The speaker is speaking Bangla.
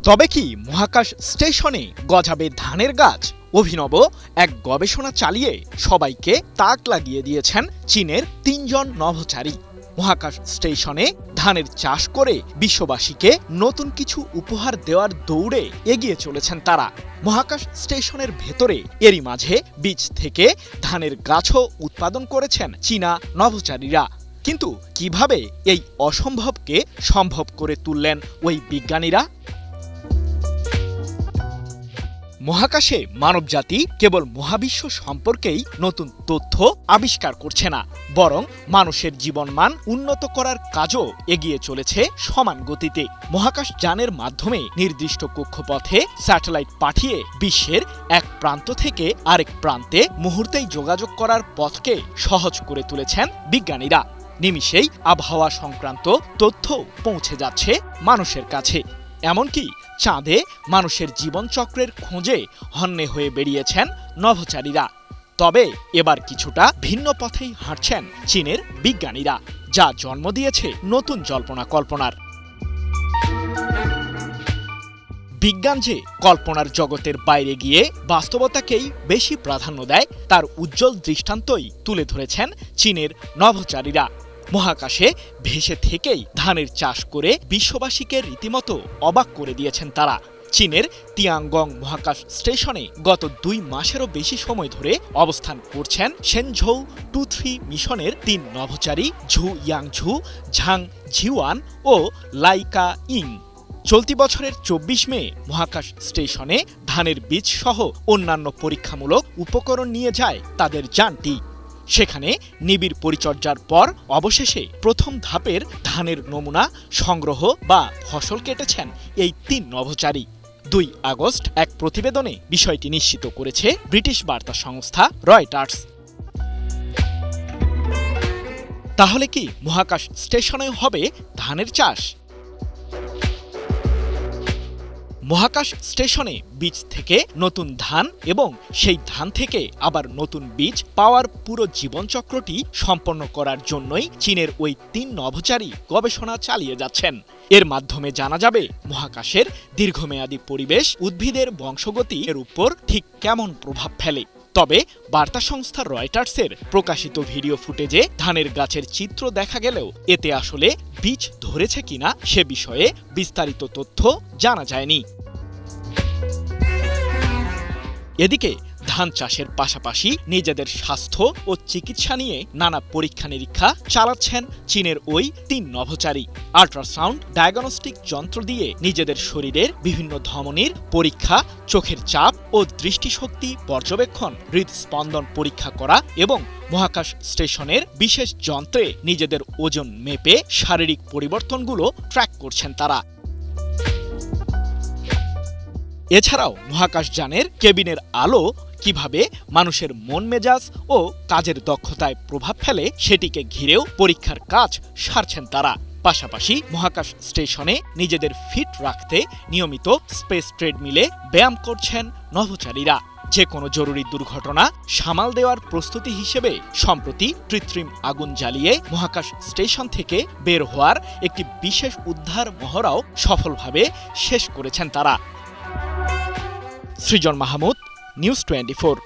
তবে কি মহাকাশ স্টেশনে গজাবে ধানের গাছ? অভিনব এক গবেষণা চালিয়ে সবাইকে তাক লাগিয়ে দিয়েছেন চীনের ৩ জন নভোচারী। মহাকাশ স্টেশনে ধানের চাষ করে বিশ্ববাসীকে নতুন কিছু উপহার দেওয়ার দৌড়ে এগিয়ে চলেছেন তারা। মহাকাশ স্টেশনের ভেতরে এরই মাঝে বীজ থেকে ধানের গাছও উৎপাদন করেছেন চীনা নভোচারীরা। কিন্তু কিভাবে এই অসম্ভবকে সম্ভব করে তুললেন ওই বিজ্ঞানীরা? মহাকাশে মানবজাতি কেবল মহাবিশ্ব সম্পর্কেই নতুন তথ্য আবিষ্কার করছে না, বরং মানুষের জীবনমান উন্নত করার কাজও এগিয়ে চলেছে সমান গতিতে। মহাকাশ যানের মাধ্যমে নির্দিষ্ট কক্ষপথে স্যাটেলাইট পাঠিয়ে বিশ্বের এক প্রান্ত থেকে আরেক প্রান্তে মুহূর্তেই যোগাযোগ করার পথকে সহজ করে তুলেছেন বিজ্ঞানীরা। নিমিষেই আবহাওয়া সংক্রান্ত তথ্য পৌঁছে যাচ্ছে মানুষের কাছে। এমনকি চাঁদে মানুষের জীবনচক্রের খোঁজে হন্যে হয়ে বেরিয়েছেন নভোচারীরা। তবে এবার কিছুটা ভিন্ন পথেই হাঁটছেন চীনের বিজ্ঞানীরা, যা জন্ম দিয়েছে নতুন জল্পনা কল্পনার। বিজ্ঞান যে কল্পনার জগতের বাইরে গিয়ে বাস্তবতাকেই বেশি প্রাধান্য দেয়, তার উজ্জ্বল দৃষ্টান্তই তুলে ধরেছেন চীনের নভোচারীরা। মহাকাশে ভেসে থেকেই ধানের চাষ করে বিশ্ববাসীকে রীতিমতো অবাক করে দিয়েছেন তারা। চীনের তিয়াঙ্গং মহাকাশ স্টেশনে গত ২ মাসেরও বেশি সময় ধরে অবস্থান করছেন শেনঝৌ 2-3 মিশনের ৩ নভোচারী ঝু ইয়াংঝু, ঝাং ঝিওয়ান ও লাইকা ইং। চলতি বছরের ২৪ মে মহাকাশ স্টেশনে ধানের বীজ সহ অন্যান্য পরীক্ষামূলক উপকরণ নিয়ে যায় তাদের যানটি। সেখানে নিবিড় পরিচর্যার পর অবশেষে প্রথম ধাপের ধানের নমুনা সংগ্রহ বা ফসল কেটেছেন এই ৩ নভোচারী। ২ আগস্ট এক প্রতিবেদনে বিষয়টি নিশ্চিত করেছে ব্রিটিশ বার্তা সংস্থা রয়টার্স। তাহলে কি মহাকাশ স্টেশনে হবে ধানের চাষ? মহাকাশ স্টেশনে বীজ থেকে নতুন ধান এবং সেই ধান থেকে আবার নতুন বীজ পাওয়ার পুরো জীবনচক্রটি সম্পন্ন করার জন্যই চীনের ওই ৩ নভোচারী গবেষণা চালিয়ে যাচ্ছেন। এর মাধ্যমে জানা যাবে মহাকাশের দীর্ঘমেয়াদী পরিবেশ উদ্ভিদের বংশগতি এর উপর ঠিক কেমন প্রভাব ফেলে। তবে বার্তা সংস্থা রয়টার্সের প্রকাশিত ভিডিও ফুটেজে ধানের গাছের চিত্র দেখা গেলেও এতে আসলে বীজ ধরেছে কিনা সে বিষয়ে বিস্তারিত তথ্য জানা যায়নি। এদিকে ধান চাষের পাশাপাশি নিজেদের স্বাস্থ্য ও চিকিৎসা নিয়ে নানা পরীক্ষা নিরীক্ষা চালাচ্ছেন চীনের ওই ৩ নভোচারী। আল্ট্রাসাউন্ড ডায়াগনস্টিক যন্ত্র দিয়ে নিজেদের শরীরের বিভিন্ন ধমনীর পরীক্ষা, চোখের চাপ ও দৃষ্টিশক্তি পর্যবেক্ষণ, হৃদস্পন্দন পরীক্ষা করা এবং মহাকাশ স্টেশনের বিশেষ যন্ত্রে নিজেদের ওজন মেপে শারীরিক পরিবর্তনগুলো ট্র্যাক করছেন তারা। এছাড়াও মহাকাশযানের কেবিনের আলো কিভাবে মানুষের মন মেজাজ ও কাজের দক্ষতায় প্রভাব ফেলে সেটিকে ঘিরেও পরীক্ষার কাজ সারছেন তারা। পাশাপাশি মহাকাশ স্টেশনে নিজেদের ফিট রাখতে নিয়মিত স্পেস ট্রেডমিলে ব্যায়াম করছেন নভোচারীরা। যে কোনো জরুরি দুর্ঘটনা সামাল দেওয়ার প্রস্তুতি হিসেবে সম্প্রতি কৃত্রিম আগুন জ্বালিয়ে মহাকাশ স্টেশন থেকে বের হওয়ার একটি বিশেষ উদ্ধার মহড়াও সফলভাবে শেষ করেছেন তারা। সৃজন মাহমুদ, নিউজ 24।